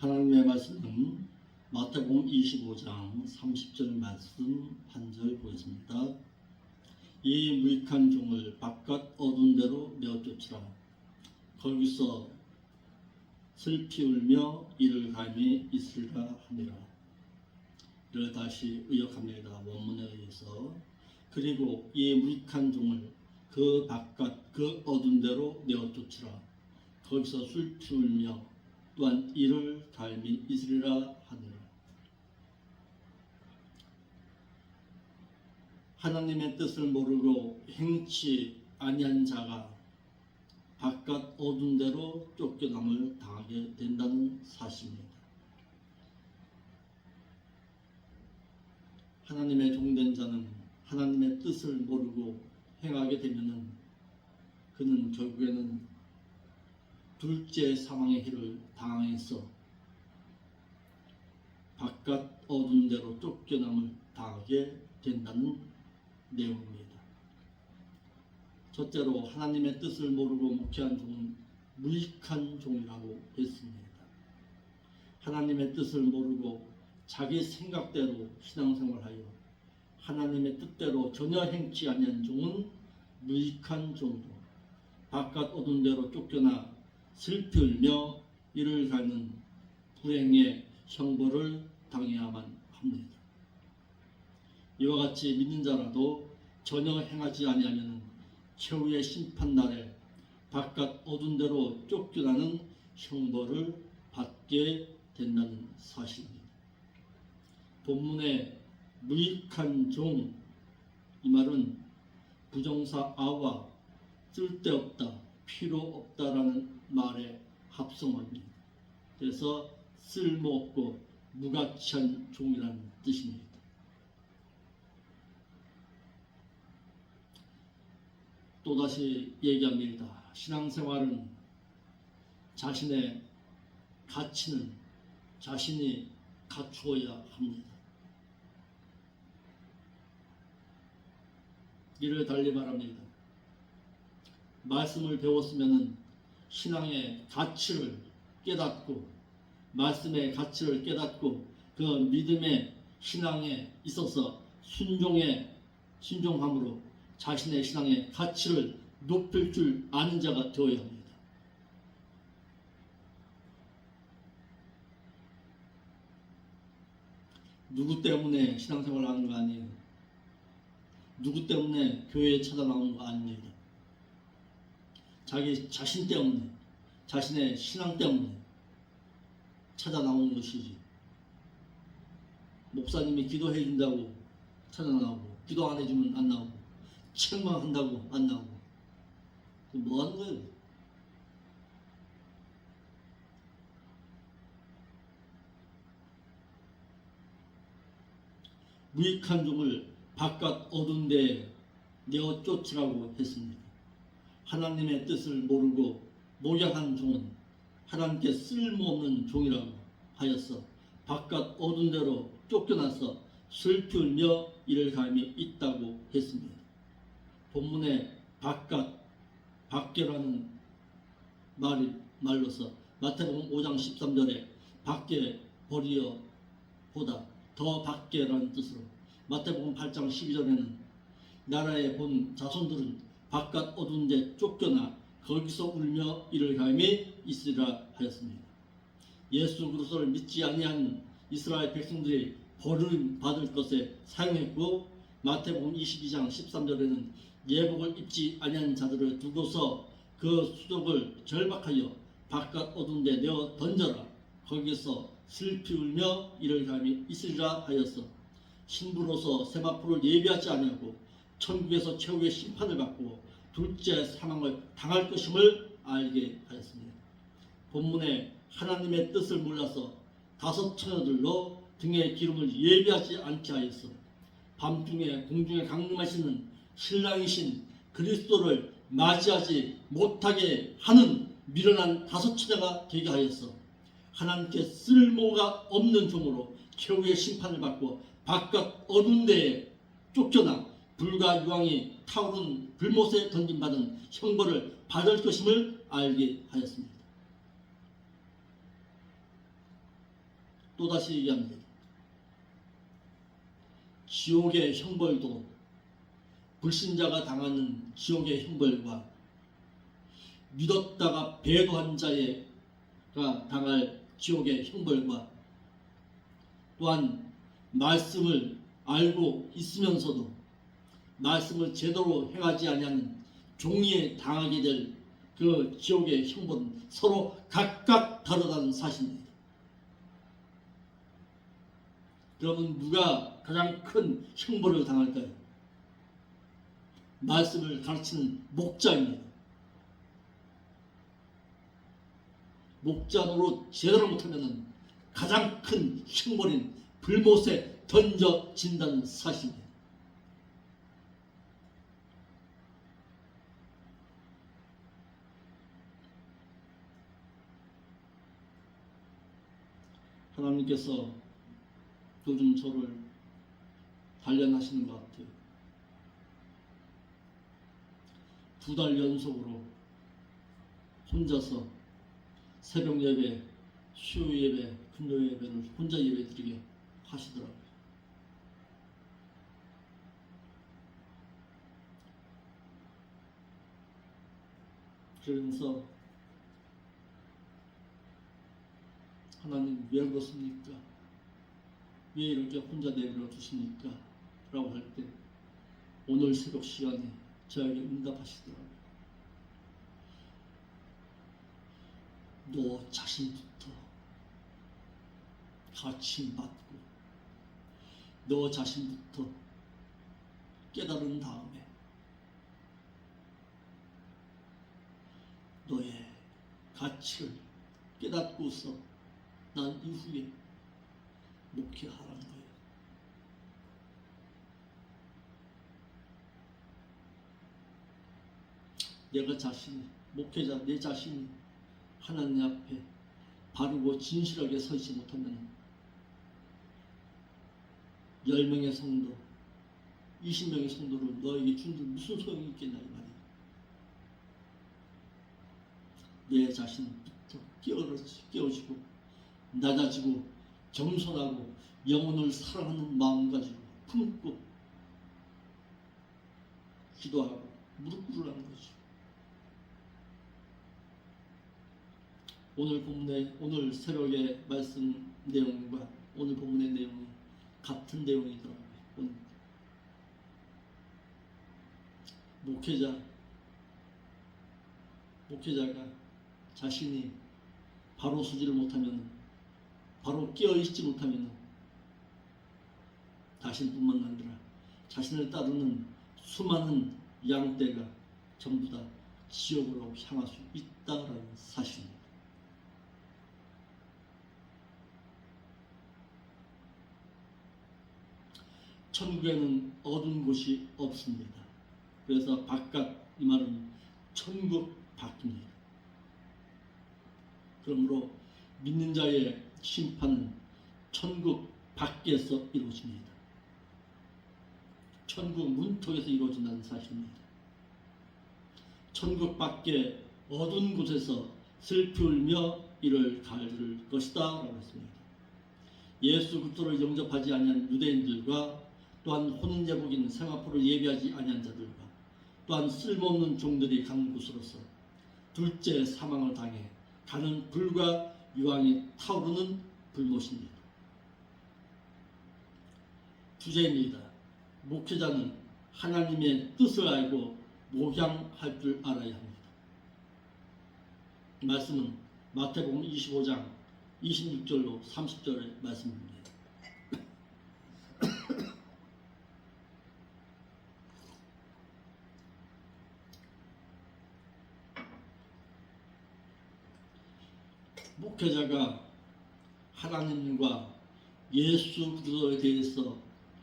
하나님의 말씀은 마태복음 25장 30절 말씀 한 절 보겠습니다. 이 무익한 종을 바깥 어두운 데로 내어쫓으라. 거기서 슬피 울며 이를 감히 있으리라 하니라. 이를 다시 의역합니다. 원문에 의해서. 그리고 이 무익한 종을 그 바깥 그 어두운 데로 내어쫓으라. 거기서 슬피 울며 또한 이를 감히 있으리라 하니라. 하나님의 뜻을 모르고 행치 아니한 자가 바깥 어두운 데로 쫓겨남을 당하게 된다는 사실입니다. 하나님의 종된 자는 하나님의 뜻을 모르고 행하게 되면은 그는 결국에는 둘째 사망의 해를 당해서 바깥 어두운 데로 쫓겨남을 당하게 된다는 내용입니다. 첫째로 하나님의 뜻을 모르고 목회한 종은 무익한 종이라고 했습니다. 하나님의 뜻을 모르고 자기 생각대로 신앙생활하여 하나님의 뜻대로 전혀 행치 아니한 종은 무익한 종이로 바깥 어두운 데로 쫓겨나 슬피 울며 이를 가는 불행의 형벌을 당해야만 합니다. 이와 같이 믿는 자라도 전혀 행하지 아니하면 최후의 심판날에 바깥 어두운 데로 쫓겨나는 형벌을 받게 된다는 사실입니다. 본문의 무익한 종, 이 말은 부정사 아와 쓸데없다, 필요없다라는 말의 합성어입니다. 그래서 쓸모없고 무가치한 종이라는 뜻입니다. 또다시 얘기합니다. 신앙생활은 자신의 가치는 자신이 갖추어야 합니다. 이를 달리 말합니다. 말씀을 배웠으면 신앙의 가치를 깨닫고 말씀의 가치를 깨닫고 그 믿음의 신앙에 있어서 순종함으로 자신의 신앙의 가치를 높일 줄 아는 자가 되어야 합니다. 누구 때문에 신앙생활을 하는 거 아니에요. 누구 때문에 교회에 찾아나오는 거 아닙니다. 자기 자신 때문에, 자신의 신앙 때문에 찾아나오는 것이지. 목사님이 기도해 준다고 찾아나오고, 기도 안 해주면 안 나오고, 책망한다고 안 나오고, 뭐 하는 거예요? 무익한 종을 바깥 어두운 데에 내어 쫓으라고 했습니다. 하나님의 뜻을 모르고 목양한 종은 하나님께 쓸모없는 종이라고 하였어 바깥 어두운 데로 쫓겨나서 슬피 울며 이를 감히 있다고 했습니다. 본문에 바깥, 밖에라는 말로서 마태복음 5장 13절에 밖에 버리어 보다 더 밖에라는 뜻으로 마태복음 8장 12절에는 나라에 본 자손들은 바깥 어두운 데 쫓겨나 거기서 울며 이를 감히 있으리라 하였습니다. 예수 그리스도를 믿지 아니한 이스라엘 백성들이 벌을 받을 것에 사용했고 마태복음 22장 13절에는 예복을 입지 아니한 자들을 두고서 그 수족을 절박하여 바깥 어두운 데 내어 던져라. 거기서 슬피 울며 이를 감히 있으리라 하였어. 신부로서 세마포를 예비하지 아니하고 천국에서 최후의 심판을 받고 둘째 사망을 당할 것임을 알게 하였습니다. 본문에 하나님의 뜻을 몰라서 다섯 처녀들로 등에 기름을 예비하지 않게 하였어. 밤중에 공중에 강림하시는 신랑이신 그리스도를 맞이하지 못하게 하는 미련한 다섯 처녀가 되게 하였어. 하나님께 쓸모가 없는 종으로 최후의 심판을 받고 바깥 어두운 데에 쫓겨나 불과 유황이 타오른 불못에 던짐받은 형벌을 받을 것임을 알게 하였습니다. 또다시 얘기합니다. 지옥의 형벌도 불신자가 당하는 지옥의 형벌과 믿었다가 배도한 자가 당할 지옥의 형벌과 또한 말씀을 알고 있으면서도 말씀을 제대로 행하지 아니하는 종이에 당하게 될 그 지옥의 형벌은 서로 각각 다르다는 사실입니다. 그러면 누가 가장 큰 형벌을 당할까요? 말씀을 가르치는 목자입니다. 목자 노릇 제대로 못하면 가장 큰 형벌인 불못에 던져진다는 사실입니다. 하나님께서 요즘 저를 단련하시는 것 같아요. 2달 연속으로 혼자서 새벽 예배, 수요 예배, 금요 예배를 혼자 예배 드리게 하시더라고요. 그러면서 하나님 왜 그렇습니까? 왜 이렇게 혼자 내버려 두십니까? 라고 할 때 오늘 새벽 시간에 저에게 응답하시더라고요. 너 자신부터 가르침받고 너 자신부터 깨달은 다음에 너의 가치를 깨닫고서 난 이후에 목회하라는 거예요. 내가 자신이, 목회자 내 자신이 하나님 앞에 바르고 진실하게 서지 못하면 10명의 성도, 20명의 성도를 너에게 준들 무슨 소용이 있겠냐 이 말이에요. 내 자신부터 깨어지고 낮아지고 겸손하고 영혼을 사랑하는 마음 가지고 품고 기도하고 무릎 꿇으라는 거죠. 오늘 본문의 오늘 새벽의 말씀 내용과 오늘 본문의 내용이 같은 내용이더라고요. 목회자가 자신이 바로 서지를 못하면, 바로 깨어있지 못하면 자신뿐만 아니라 자신을 따르는 수많은 양떼가 전부 다 지옥으로 향할 수 있다라는 사실입니다. 천국에는 어두운 곳이 없습니다. 그래서 바깥 이 말은 천국 밖입니다. 그러므로 믿는 자의 심판은 천국 밖에서 이루어집니다. 천국 문턱에서 이루어진다는 사실입니다. 천국 밖에 어두운 곳에서 슬피 울며 이를 가를 것이다 라고 했습니다. 예수 그리스도를 영접하지 아니한 유대인들과 또한 혼인제복인 생화포를 예비하지 아니한 자들과 또한 쓸모없는 종들이 간 곳으로서 둘째 사망을 당해 가는 불과 유황이 타오르는 불못입니다. 주제입니다. 목회자는 하나님의 뜻을 알고 목양할 줄 알아야 합니다. 말씀은 마태복음 25장 26절로 30절의 말씀입니다. 목회자가 하나님과 예수 그리스도에 대해서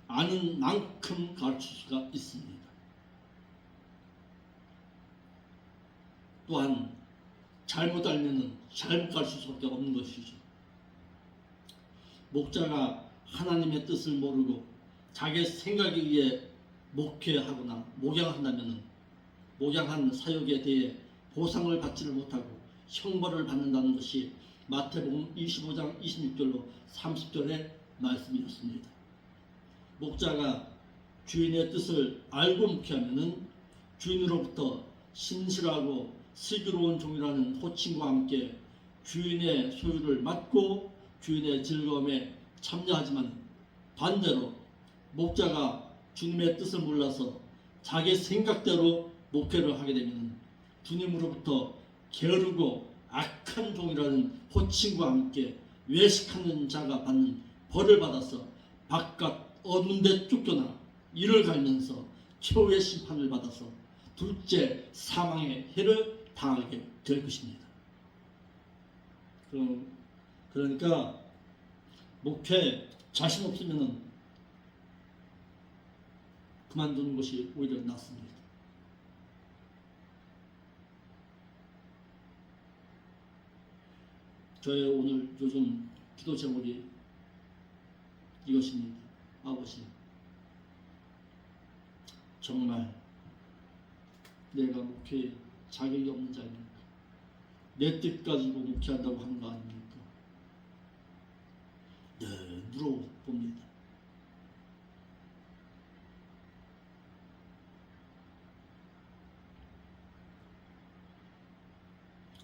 아는 만큼 가르칠 수가 있습니다. 또한 잘못 알면 잘못 가르칠 수밖에 없는 것이죠. 목자가 하나님의 뜻을 모르고 자기 생각에 의해 목회하거나 목양한다면 목양한 사역에 대해 보상을 받지를 못하고 형벌을 받는다는 것이 마태복음 25장 26절로 30절의 말씀이었습니다. 목자가 주인의 뜻을 알고 묵혀하면은 주인으로부터 신실하고 슬기로운 종이라는 호칭과 함께 주인의 소유를 맡고 주인의 즐거움에 참여하지만, 반대로 목자가 주님의 뜻을 몰라서 자기 생각대로 목회를 하게 되면 주님으로부터 게으르고 악한 종이라는 호칭과 함께 외식하는 자가 받는 벌을 받아서 바깥 어두운 데 쫓겨나 이를 갈면서 최후의 심판을 받아서 둘째 사망의 해를 당하게 될 것입니다. 그러니까 목회 자신 없으면 그만두는 것이 오히려 낫습니다. 저의 오늘 요즘 기도 제목이 이것입니다. 아버지, 정말 내가 목회에 자격이 없는 자입니까? 내 뜻 가지고 목회한다고 하는 거 아닙니까? 늘 물어봅니다.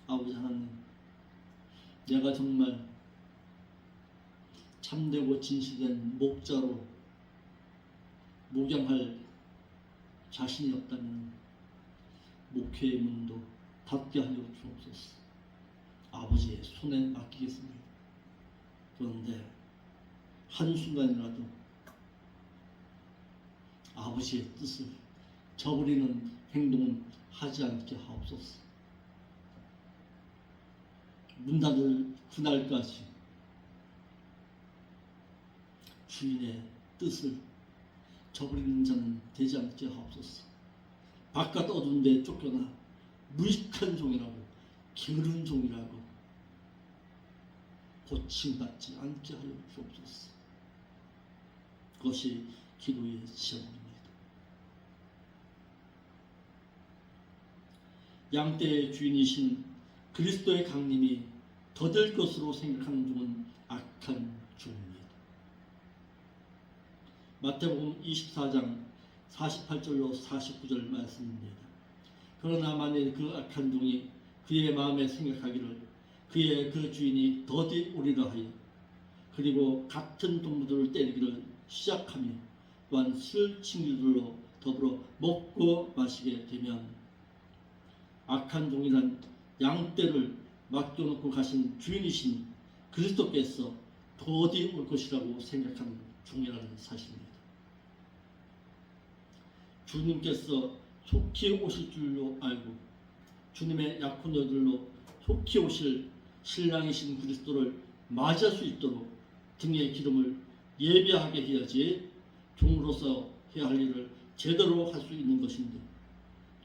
아버지 하나님, 내가 정말 참되고 진실된 목자로 목양할 자신이 없다면 목회의 문도 닫게 하여 주옵소서. 아버지의 손에 맡기겠습니다. 그런데 한순간이라도 아버지의 뜻을 저버리는 행동은 하지 않게 하옵소서. 문 닫을 그날까지 주인의 뜻을 저버리는 자는 되지 않게 하옵소서. 바깥 어두운 데 쫓겨나 무익한 종이라고, 게으른 종이라고 고침받지 않게 하여 주옵소서. 그것이 기도의 제목입니다. 양떼의 주인이신 그리스도의 강림이 더딜 것으로 생각하는 종은 악한 종입니다. 마태복음 24장 48절로 49절 말씀입니다. 그러나 만일 그 악한 종이 그의 마음에 생각하기를 그의 그 주인이 더디 오리라 하여 그리고 같은 동무들을 때리기를 시작하며 또한 술 친구들로 더불어 먹고 마시게 되면 악한 종이란 양떼를 맡겨놓고 가신 주인이신 그리스도께서 더디 올 것이라고 생각하는 종이라는 사실입니다. 주님께서 속히 오실 줄로 알고 주님의 약혼녀들로 속히 오실 신랑이신 그리스도를 맞이할 수 있도록 등의 기름을 예비하게 해야지 종으로서 해야 할 일을 제대로 할 수 있는 것인데,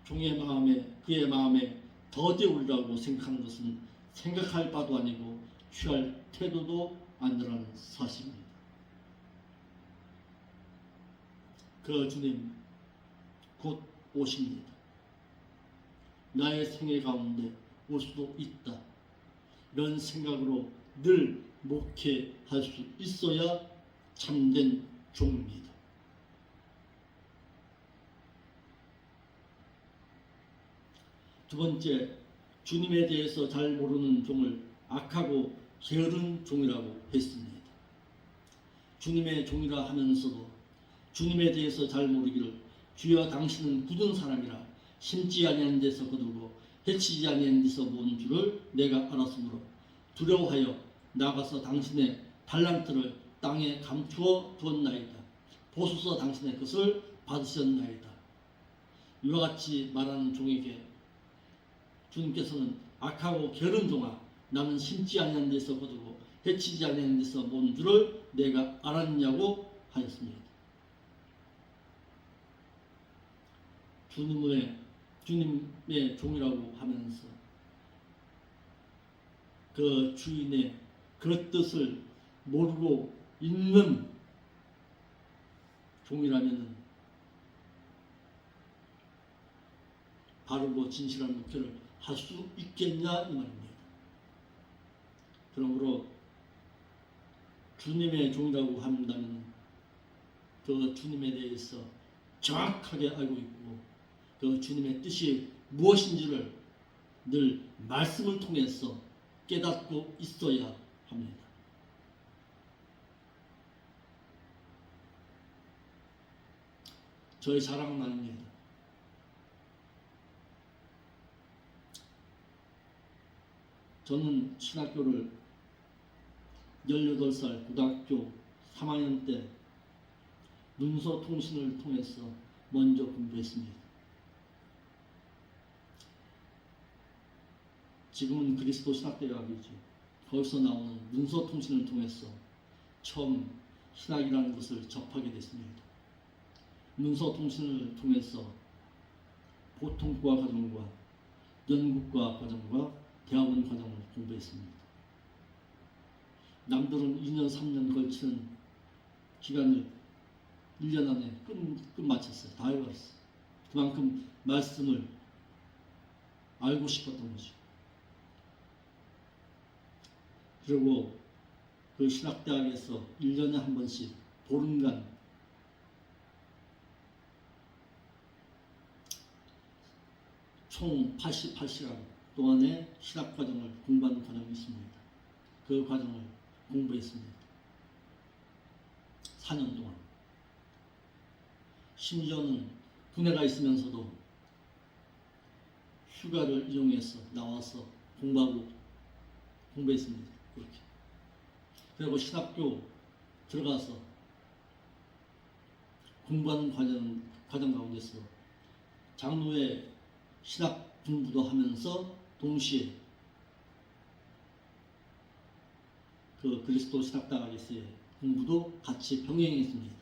그의 마음에 더디 오리라고 생각하는 것은 생각할 바도 아니고 취할 태도도 아니라는 사실입니다. 그 주님 곧 오십니다. 나의 생애 가운데 올 수도 있다. 이런 생각으로 늘 목회할 수 있어야 참된 종입니다. 두 번째, 주님에 대해서 잘 모르는 종을 악하고 게으른 종이라고 했습니다. 주님의 종이라 하면서도 주님에 대해서 잘 모르기를 주여 당신은 굳은 사람이라 심지 아니한 데서 거두고 해치지 아니한 데서 모은 줄을 내가 알았으므로 두려워하여 나가서 당신의 달란트를 땅에 감추어 두었나이다. 보소서 당신의 것을 받으셨나이다. 이와 같이 말하는 종에게 주님께서는 악하고 게으른 종아, 나는 심지 아니한 데서 거두고 해치지 아니한 데서 모은 줄을 내가 알았냐고 하였습니다. 주님의 종이라고 하면서 그 주인의 그 뜻을 모르고 있는 종이라면 바르고 진실한 목회를 할 수 있겠냐 이 말입니다. 그러므로 주님의 종이라고 한다면 그 주님에 대해서 정확하게 알고 있고 그 주님의 뜻이 무엇인지를 늘 말씀을 통해서 깨닫고 있어야 합니다. 저의 자랑은 아닙니다. 저는 신학교를 18살 고등학교 3학년 때 문서 통신을 통해서 먼저 공부했습니다. 지금은 그리스도 신학대학이죠. 거기서 나오는 문서 통신을 통해서 처음 신학이라는 것을 접하게 됐습니다. 문서 통신을 통해서 보통과 과정과 연구과 과정과 대학원 과정을 공부했습니다. 남들은 2년, 3년 걸치는 기간을 1년 안에 끝마쳤어요. 다 해버렸어요. 그만큼 말씀을 알고 싶었던 거죠. 그리고 그 신학대학에서 1년에 한 번씩 보름간 총 88시간 동안의 신학과정을 공부하는 과정이 있습니다. 그 과정을 공부했습니다. 4년 동안. 심지어는 군에가 있으면서도 휴가를 이용해서 나와서 공부했습니다. 그렇게. 그리고 신학교 들어가서 공부하는 과정 가운데서 장로의 신학 공부도 하면서 동시에 그 그리스도 신학대학에서의 공부도 같이 병행했습니다.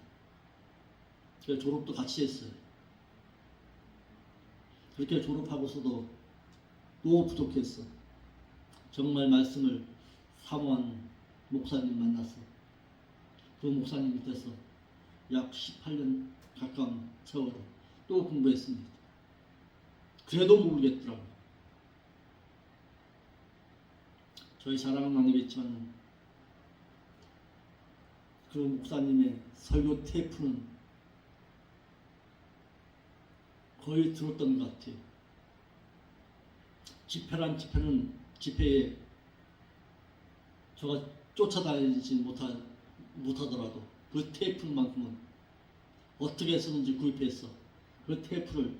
그래서 졸업도 같이 했어요. 그렇게 졸업하고서도 또 부족했어. 정말 말씀을 사모한 목사님 만났어. 그 목사님 밑에서 약 18년 가까운 세월을 또 공부했습니다. 그래도 모르겠더라고요. 저희 자랑은 아니겠지만 그 목사님의 설교 테이프는 거의 들었던 것 같아요. 집회에 제가 쫓아다니지 못하더라도 그 테이프만큼은 어떻게 쓰는지 구입해서 그 테이프를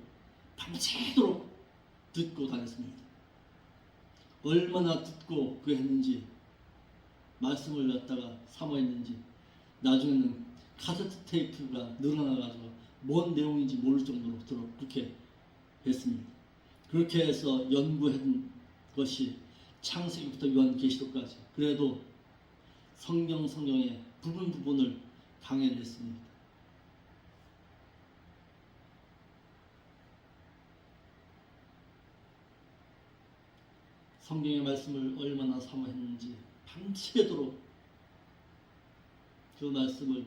밤새도록 듣고 다녔습니다. 얼마나 듣고 그 했는지 말씀을 갖다가 사모했는지 나중에는 카세트 테이프가 늘어나가지고 뭔 내용인지 모를 정도로 그렇게 했습니다. 그렇게 해서 연구한 것이 창세기부터 요한계시록까지 그래도 성경의 부분을 강해를 했습니다. 성경의 말씀을 얼마나 사모했는지 밤새도록 그 말씀을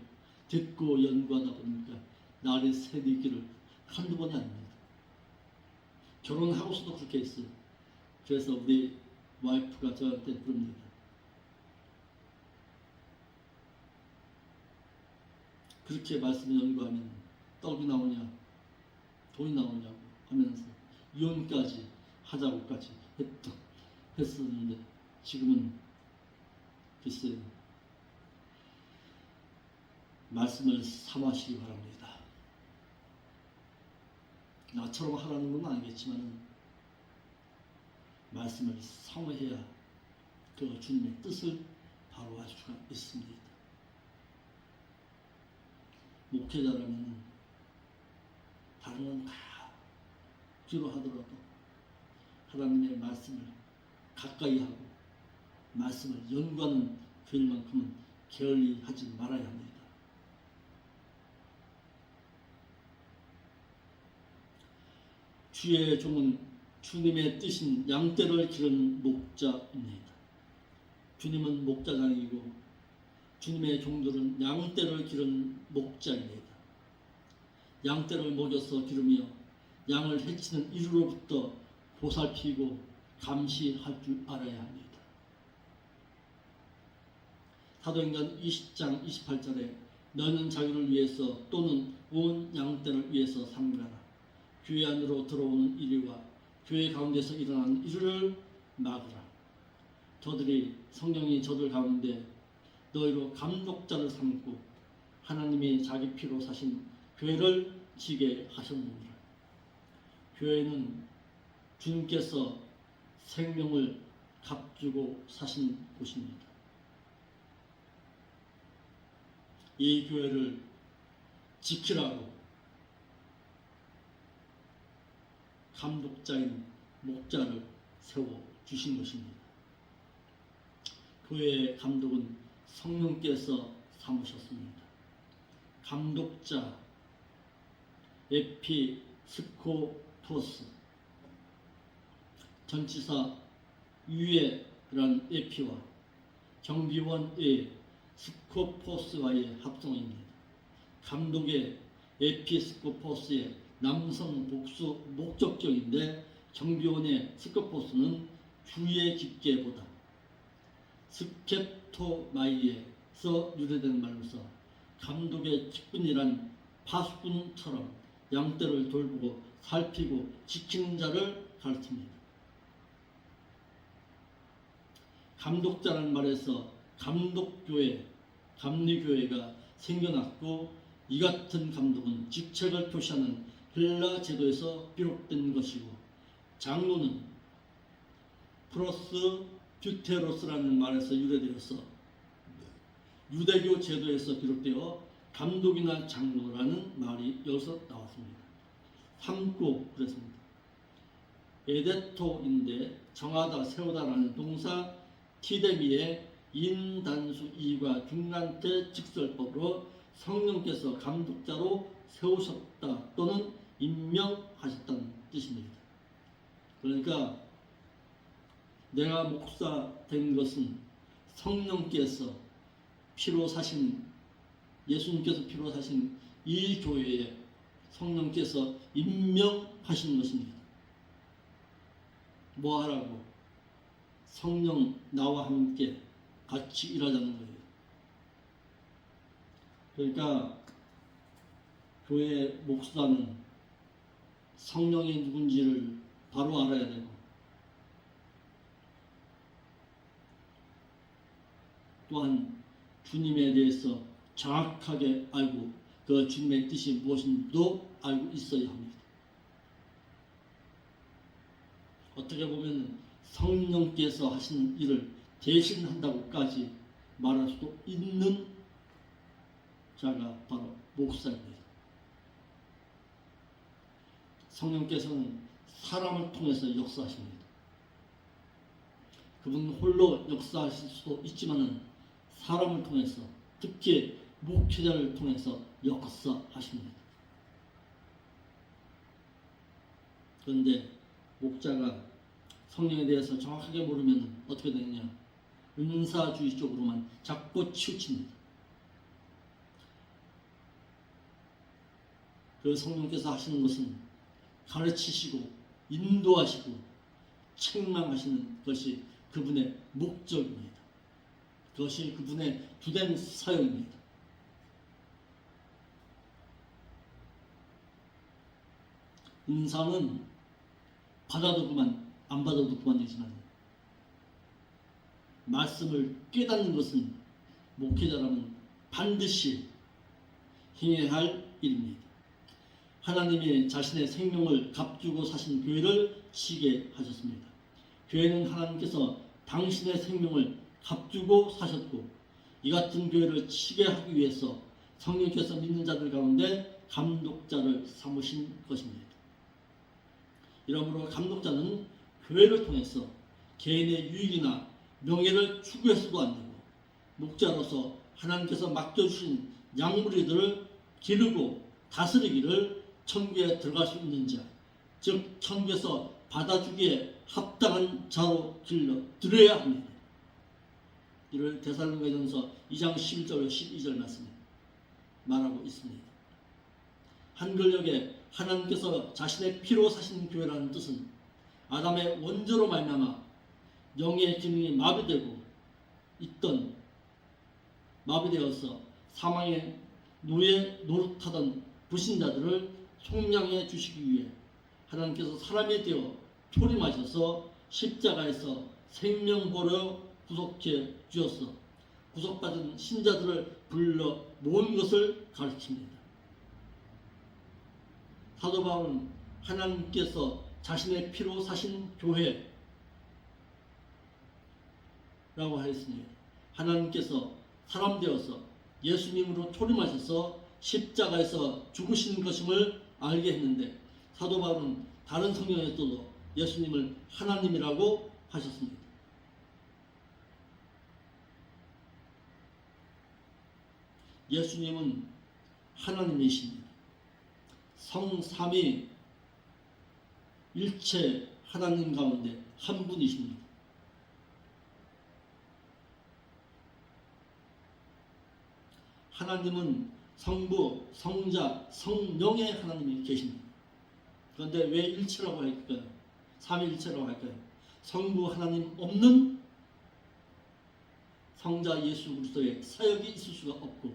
듣고 연구하다 보니까 날이 새기기를 한두 번이 아닙니다. 결혼하고서도 그렇게 했어요. 그래서 우리 와이프가 저한테 부릅니다. 그렇게 말씀을 연구하면 떡이 나오냐 돈이 나오냐고 하면서 이혼까지 하자고까지 했었는데 지금은 글쎄요. 말씀을 삼하시기 바랍니다. 나처럼 하라는 건 아니겠지만 말씀을 사모해야 그 주님의 뜻을 바로 알 수가 있습니다. 목회자라면 다른 건 다 뒤로 하더라도 하나님의 말씀을 가까이 하고 말씀을 연구하는 그 일만큼은 게을리하지 말아야 합니다. 주의 종은 주님의 뜻인 양떼를 기르는 목자입니다. 주님은 목자장이고 주님의 종들은 양떼를 기르는 목자입니다. 양떼를 먹여서 기르며 양을 해치는 이루로부터 보살피고 감시할 줄 알아야 합니다. 사도행전 20장 28절에 너는 자기를 위해서 또는 온 양떼를 위해서 삼가라. 교회 안으로 들어오는 이리와 교회 가운데서 일어나는 일을 막으라. 저들이 성령이 저들 가운데 너희로 감독자를 삼고 하나님이 자기 피로 사신 교회를 지게 하셨느니라. 교회는 주님께서 생명을 값주고 사신 곳입니다. 이 교회를 지키라고 감독자인 목자를 세워 주신 것입니다. 교회의 감독은 성령께서 삼으셨습니다. 감독자 에피스코포스, 전치사 유에라는 에피와 경비원의 스코포스와의 합성입니다. 감독의 에피스코포스의 남성 복수 목적격인데 경비원의 스코포스는 주의 깊게보다 스캡토마이에서 유래된 말로서 감독의 직분이란 파수꾼처럼 양떼를 돌보고 살피고 지키는 자를 가르칩니다. 감독자라는 말에서 감독교회, 감리교회가 생겨났고 이 같은 감독은 직책을 표시하는 헬라 제도에서 비롯된 것이고 장로는 프로스 퓨테로스라는 말에서 유래되어서 유대교 제도에서 비롯되어 감독이나 장로라는 말이 여기서 나왔습니다. 삼고 그랬습니다. 에데토인데 정하다, 세우다라는 동사 티데미의 인단수 이과 중간태 직설법으로 성령께서 감독자로 세우셨다 또는 임명하셨다는 뜻입니다. 그러니까 내가 목사 된 것은 성령께서 피로 사신, 예수님께서 피로 사신 이 교회에 성령께서 임명하신 것입니다. 뭐 하라고? 성령 나와 함께 같이 일하자는 거예요. 그러니까 교회 목사는 성령이 누군지를 바로 알아야 되고 또한 주님에 대해서 정확하게 알고 그 주님의 뜻이 무엇인지도 알고 있어야 합니다. 어떻게 보면 성령께서 하신 일을 대신한다고까지 말할 수도 있는 자가 바로 목사입니다. 성령께서는 사람을 통해서 역사하십니다. 그분 홀로 역사하실 수도 있지만은 사람을 통해서, 특히 목회자를 통해서 역사하십니다. 그런데 목자가 성령에 대해서 정확하게 모르면 어떻게 되느냐? 은사주의 쪽으로만 자꾸 치우칩니다. 그 성령께서 하시는 것은 가르치시고 인도하시고 책망하시는 것이 그분의 목적입니다. 그것이 그분의 주된 사역입니다. 은사는 받아도 그만, 안 받아도 그만이지만 말씀을 깨닫는 것은 목회자라면 반드시 행해야 할 일입니다. 하나님이 자신의 생명을 값주고 사신 교회를 치게 하셨습니다. 교회는 하나님께서 당신의 생명을 값주고 사셨고 이 같은 교회를 치게 하기 위해서 성령께서 믿는 자들 가운데 감독자를 삼으신 것입니다. 이러므로 감독자는 교회를 통해서 개인의 유익이나 명예를 추구해서도 안 되고 목자로서 하나님께서 맡겨주신 양무리들을 기르고 다스리기를 천국에 들어갈 수 있는 자, 즉 천국에서 받아주기에 합당한 자로 길러 드려야 합니다. 이를 데살로니가전서 2장 11절 12절 말씀에 말하고 있습니다. 한글역에 하나님께서 자신의 피로 사신 교회라는 뜻은 아담의 원죄로 말미암아 영의 기능이 마비되고 있던 마비되어서 사망의 노예 노릇하던 불신자들을 속량해 주시기 위해 하나님께서 사람이 되어 초림하셔서 십자가에서 생명보로 구속해 주었어 구속받은 신자들을 불러 모은 것을 가르칩니다. 사도 바울은 하나님께서 자신의 피로 사신 교회라고 하였으니 하나님께서 사람 되어서 예수님으로 초림하셔서 십자가에서 죽으신 것임을 알게 했는데 사도 바울은 다른 성경에서도 예수님을 하나님이라고 하셨습니다. 예수님은 하나님이십니다. 성삼위 일체 하나님 가운데 한 분이십니다. 하나님은 성부, 성자, 성령의 하나님이 계십니다. 그런데 왜 일체라고 할까요? 삼위일체라고 할까요? 성부 하나님 없는 성자 예수 그리스도의 사역이 있을 수가 없고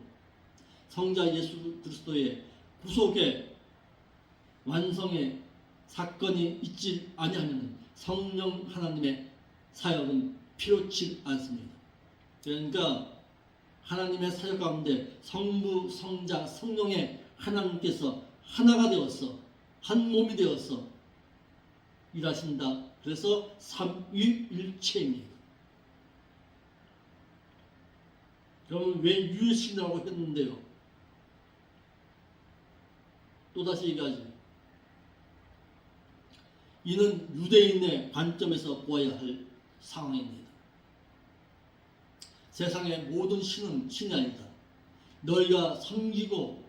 성자 예수 그리스도의 구속의 완성의 사건이 있지 아니하면 성령 하나님의 사역은 필요치 않습니다. 그러니까 하나님의 사역 가운데 성부, 성자, 성령의 하나님께서 하나가 되어서 한 몸이 되어서 일하신다. 그래서 삼위일체입니다. 그러면 왜 유일신이라고 했는데요? 또다시 얘기하죠. 이는 유대인의 관점에서 보아야 할 상황입니다. 세상의 모든 신은 신이 아니다. 너희가 섬기고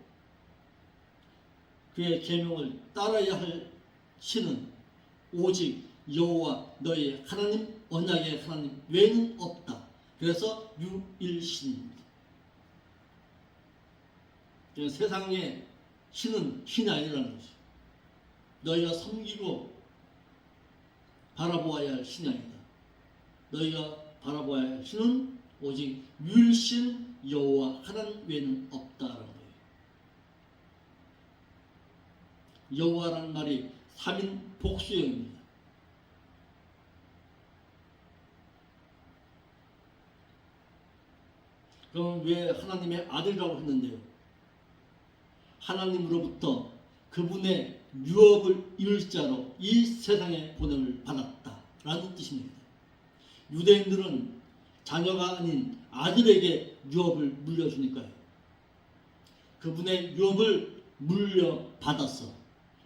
그의 계명을 따라야 할 신은 오직 여호와 너희 하나님 언약의 하나님 외에는 없다. 그래서 유일신입니다. 세상의 신은 신이 아니라는 것이죠. 너희가 섬기고 바라보아야 할 신이 아니다. 너희가 바라보아야 할 신은 오직 유일신 여호와 하나님 외에는 없다라는 거예요. 여호와라는 말이 3인 복수형입니다. 그럼 왜 하나님의 아들이라고 했는데요? 하나님으로부터 그분의 유업을 이룰 자로 이 세상에 보냄을 받았다라는 뜻입니다. 유대인들은 자녀가 아닌 아들에게 유업을 물려주니까요. 그분의 유업을 물려받아서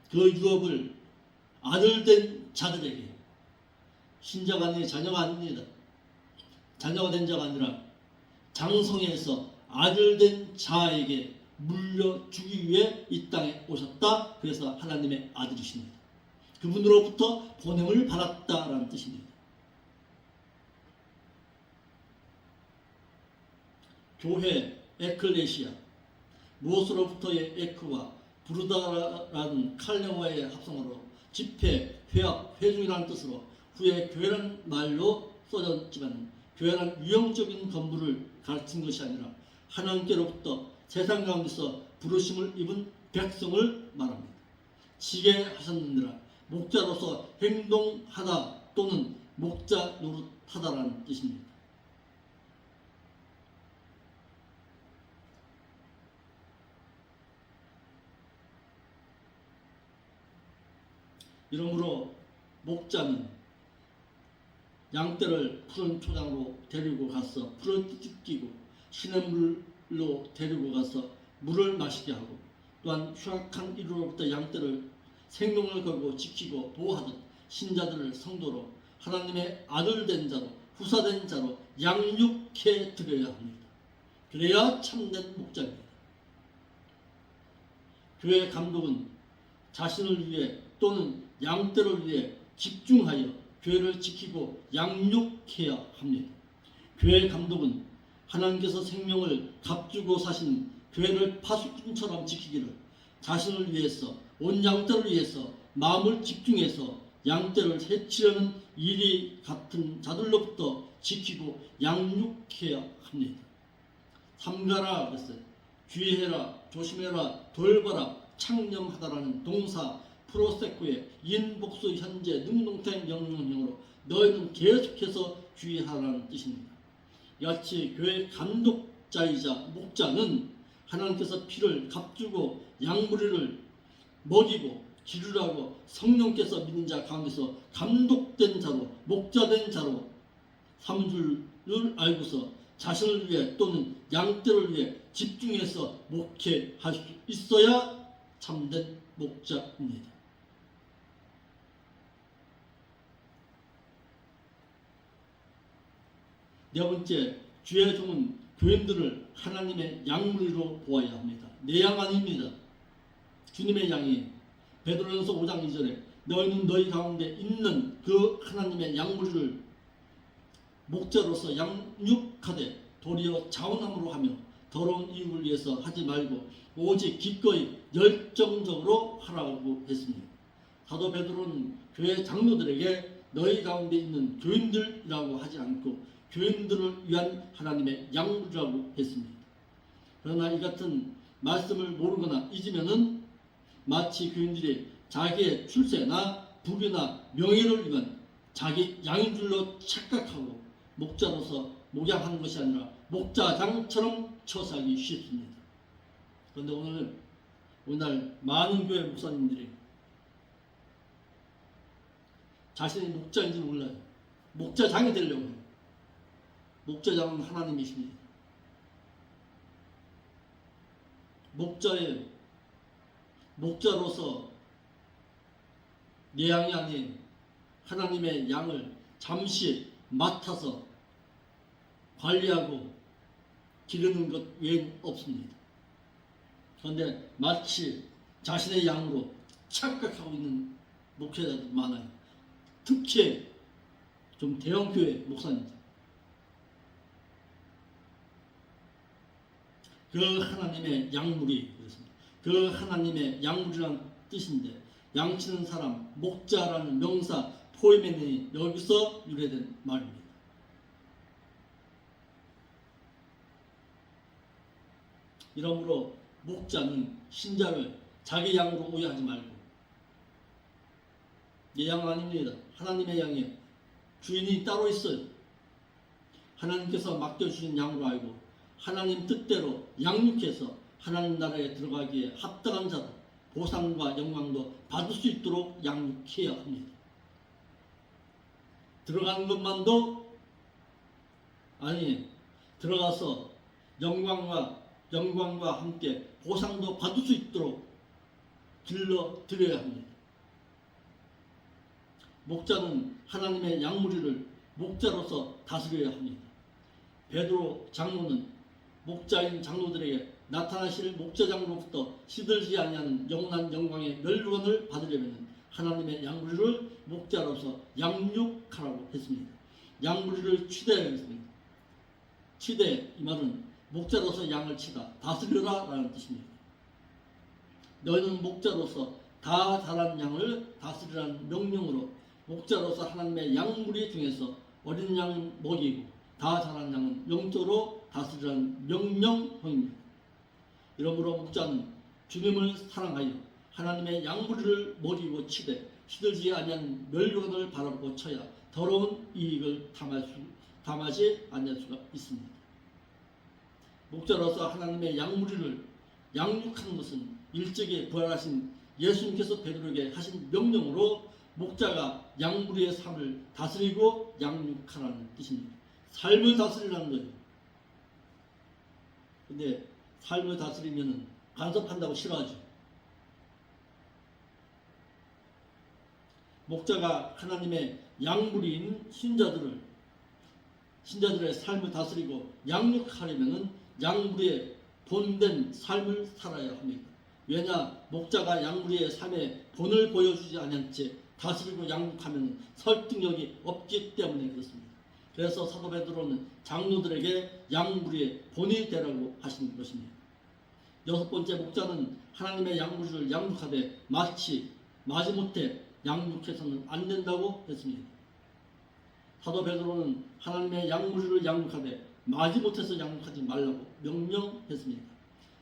그 유업을 아들된 자들에게 신자가 아닌 자녀가 아닙니다. 자녀가 된 자가 아니라 장성에서 아들된 자에게 물려주기 위해 이 땅에 오셨다. 그래서 하나님의 아들이십니다. 그분으로부터 보냄을 받았다라는 뜻입니다. 교회, 에클레시아, 무엇으로부터의 에크와 부르다라는 칼레와의 합성어로 집회, 회합, 회중이라는 뜻으로 후에 교회라는 말로 써졌지만 교회란 유형적인 건물을 가르친 것이 아니라 하나님께로부터 세상 가운데서 부르심을 입은 백성을 말합니다. 지게 하셨느니라 목자로서 행동하다 또는 목자 노릇하다라는 뜻입니다. 이러므로 목자는 양떼를 푸른 초장으로 데리고 가서 풀을 뜯기고 시냇물로 데리고 가서 물을 마시게 하고 또한 흉악한 이로부터 양떼를 생명을 걸고 지키고 보호하듯 신자들을 성도로 하나님의 아들 된 자로 후사된 자로 양육해 드려야 합니다. 그래야 참된 목자입니다. 교회 감독은 자신을 위해 또는 양떼를 위해 집중하여 교회를 지키고 양육해야 합니다. 교회 감독은 하나님께서 생명을 값주고 사신 교회를 파수꾼처럼 지키기를 자신을 위해서 온 양떼를 위해서 마음을 집중해서 양떼를 해치려는 일이 같은 자들로부터 지키고 양육해야 합니다. 삼가라 그랬어요. 주의해라, 조심해라, 돌봐라, 창념하다라는 동사 프로세코의 인복수 현재 능동태 명령형으로 너희는 계속해서 주의하라는 뜻입니다. 이같이 교회 감독자이자 목자는 하나님께서 피를 값주고 양무리를 먹이고 기르라고 성령께서 믿는 자 가운데서 감독된 자로 목자된 자로 삼은 줄을 알고서 자신을 위해 또는 양떼를 위해 집중해서 목회할 수 있어야 참된 목자입니다. 네 번째, 주의 종은 교인들을 하나님의 양무리로 보아야 합니다. 내 양 아닙니다. 주님의 양이 베드로전서 5장 2절에 너희는 너희 가운데 있는 그 하나님의 양무리를 목자로서 양육하되 도리어 자원함으로 하며 더러운 이익을 위해서 하지 말고 오직 기꺼이 열정적으로 하라고 했습니다. 사도 베드로는 교회 장로들에게 너희 가운데 있는 교인들이라고 하지 않고 교인들을 위한 하나님의 양무리라고 했습니다. 그러나 이 같은 말씀을 모르거나 잊으면은 마치 교인들이 자기의 출세나 부귀나 명예를 위한 자기 양인 줄로 착각하고 목자로서 목양하는 것이 아니라 목자장처럼 처사하기 쉽습니다. 그런데 오늘 많은 교회 목사님들이 자신이 목자인지 몰라요. 목자장이 되려고 해요. 목자장은 하나님이십니다. 목자로서 내 양이 아닌 하나님의 양을 잠시 맡아서 관리하고 기르는 것 외엔 없습니다. 그런데 마치 자신의 양으로 착각하고 있는 목회자들 많아요. 특히 좀 대형교회 목사님들. 그 하나님의 양무리 그렇습니다. 그 하나님의 양무리라는 뜻인데 양치는 사람, 목자라는 명사 포이멘이 여기서 유래된 말입니다. 이러므로 목자는 신자를 자기 양으로 오해하지 말고 내 양 아닙니다. 하나님의 양이에요. 주인이 따로 있어요. 하나님께서 맡겨주신 양으로 알고 하나님 뜻대로 양육해서 하나님 나라에 들어가기에 합당한 자로 보상과 영광도 받을 수 있도록 양육해야 합니다. 들어가는 것만도 아니 들어가서 영광과 함께 보상도 받을 수 있도록 길러드려야 합니다. 목자는 하나님의 양무리를 목자로서 다스려야 합니다. 베드로 장로는 목자인 장로들에게 나타나실 목자장으로부터 시들지 아니하는 영원한 영광의 멸류관을 받으려면 하나님의 양무리를 목자로서 양육하라고 했습니다. 양무리를 치대하였습니다. 치대 이 말은 목자로서 양을 치다 다스려라 라는 뜻입니다. 너희는 목자로서 다 자란 양을 다스리라는 명령으로 목자로서 하나님의 양무리 중에서 어린 양 먹이고 다 자란 양은 영적으로 다스리라는 명령형입니다. 이러므로 목자는 주님을 사랑하여 하나님의 양무리를 먹이고 치되 시들지 아니한 멸류관을 바라보고 쳐야 더러운 이익을 담하지 아니할 수가 있습니다. 목자로서 하나님의 양무리를 양육하는 것은 일찍이 부활하신 예수님께서 베드로에게 하신 명령으로 목자가 양무리의 삶을 다스리고 양육하라는 뜻입니다. 삶을 다스리라는 거예요. 근데 삶을 다스리면 간섭한다고 싫어하죠. 목자가 하나님의 양무리인 신자들의 삶을 다스리고 양육하려면 양무리의 본된 삶을 살아야 합니다. 왜냐 목자가 양무리의 삶의 본을 보여주지 않은 채 다스리고 양육하면 설득력이 없기 때문에 그렇습니다. 그래서 사도 베드로는 장로들에게 양무리의 본이 되라고 하시는 것입니다. 여섯 번째, 목자는 하나님의 양무리를 양육하되 마지못해 양육해서는 안 된다고 했습니다. 사도 베드로는 하나님의 양무리를 양육하되 마지못해서 양육하지 말라고 명령했습니다.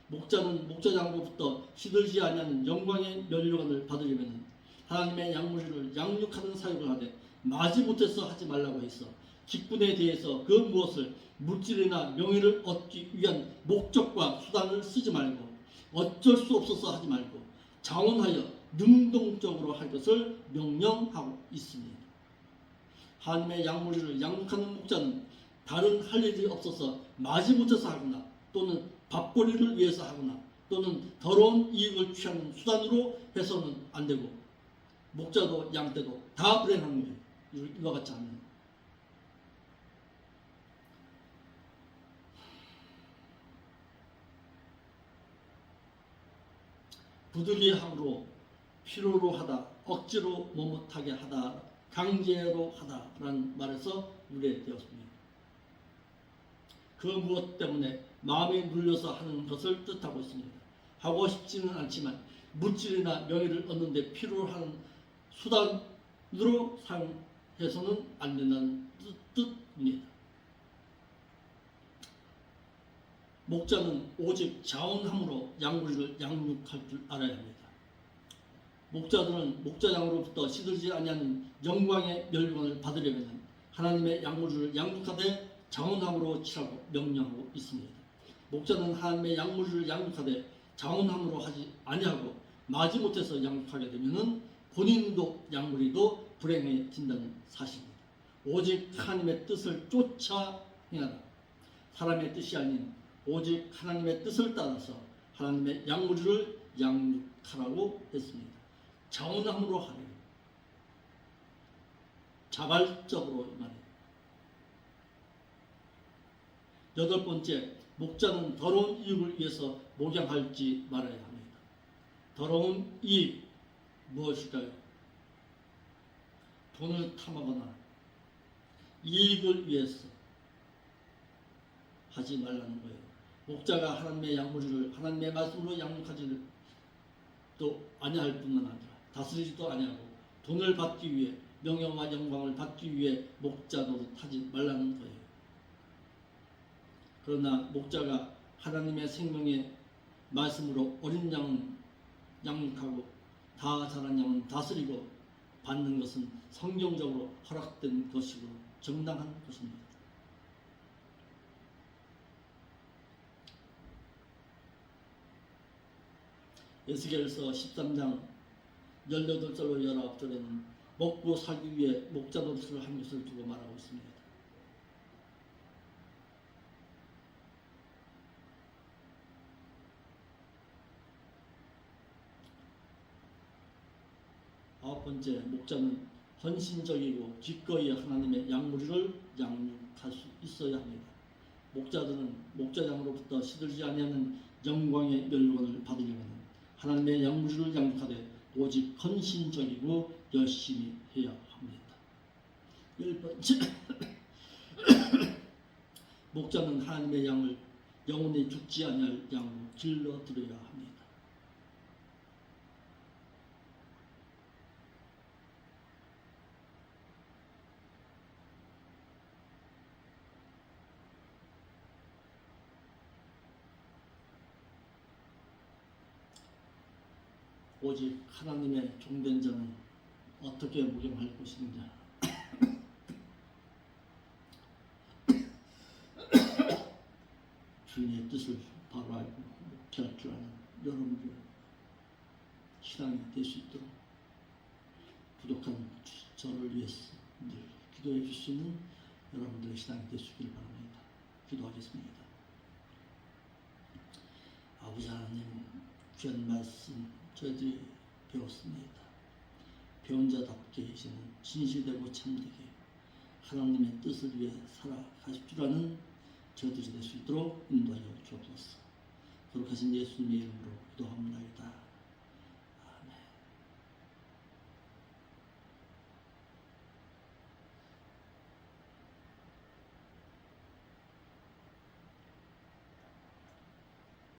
목자는 목자장으로부터 시들지 아니하는 영광의 면류관을 받으려면 하나님의 양무리를 양육하는 사역을 하되 마지못해서 하지 말라고 했어. 직분에 대해서 그 무엇을 물질이나 명예를 얻기 위한 목적과 수단을 쓰지 말고 어쩔 수 없어서 하지 말고 자원하여 능동적으로 할 것을 명령하고 있습니다. 하나님의 양무리를 양육하는 목자는 다른 할 일이 없어서 마지못해서 하거나 또는 밥벌이를 위해서 하거나 또는 더러운 이익을 취하는 수단으로 해서는 안 되고 목자도 양떼도 다 불행한 거예요. 이와 같지 않은. 부득이함으로 필요로 하다 억지로 못하게 하다 강제로 하다라는 말에서 유래되었습니다. 그 무엇 때문에 마음에 눌려서 하는 것을 뜻하고 있습니다. 하고 싶지는 않지만 물질이나 명예를 얻는 데 필요로 하는 수단으로 사용해서는 안 된다는 뜻입니다. 목자는 오직 자원함으로 양무리를 양육할 줄 알아야 합니다. 목자들은 목자장으로부터 시들지 아니하는 영광의 멸관을 받으려면 하나님의 양무리를 양육하되 자원함으로 치라고 명령하고 있습니다. 목자는 하나님의 양무리를 양육하되 자원함으로 하지 아니하고 마지못해서 양육하게 되면 본인도 양무리도 불행해진다는 사실입니다. 오직 하나님의 뜻을 쫓아 행하라. 사람의 뜻이 아닌 오직 하나님의 뜻을 따라서 하나님의 양무리를 양육하라고 했습니다. 자원함으로 하래요. 자발적으로 말해요. 8번째, 목자는 더러운 이익을 위해서 목양할지 말아야 합니다. 더러운 이익 무엇일까요? 돈을 탐하거나 이익을 위해서 하지 말라는 거예요. 목자가 하나님의 양무리를 하나님의 말씀으로 양육하지도 아니할 뿐만 아니라 다스리지도 아니하고 돈을 받기 위해 명예와 영광을 받기 위해 목자 노릇하지 말라는 거예요. 그러나 목자가 하나님의 생명의 말씀으로 어린 양은 양육하고 다 자란 양은 다스리고 받는 것은 성경적으로 허락된 것이고 정당한 것입니다. 에스겔서 13장 18절로 19절에는 먹고 살기 위해 목자 노릇을 한 것을 두고 말하고 있습니다. 아홉 번째, 목자는 헌신적이고 기꺼이 하나님의 양무리를 양육할 수 있어야 합니다. 목자들은 목자장으로부터 시들지 아니하는 영광의 멸관을 받으려면 하나님의 양무리를 양육하되 오직 헌신적이고 열심히 해야 합니다. 10번째, 목자는 하나님의 양을 영원히 죽지 아니할 양으로 길러드려야 합니다. 오직 하나님의 종된 자는 어떻게 목양할 것인가? 주님의 뜻을 바로 알고 목회할 줄 아는 여러분들 신앙이 될 수 있도록 부족한 저를 위해서 늘 기도해 줄 수 있는 여러분들의 신앙이 될 수 있기를 바랍니다. 기도하겠습니다. 아버지 하나님, 귀한 말씀 저희들이 배웠습니다. 배운 자답게 이제는 진실되고 참되게 하나님의 뜻을 위해 살아가실 줄 아는 저희들이 될 수 있도록 인도하여 주옵소서. 거룩하신 예수님의 이름으로 기도하옵소서.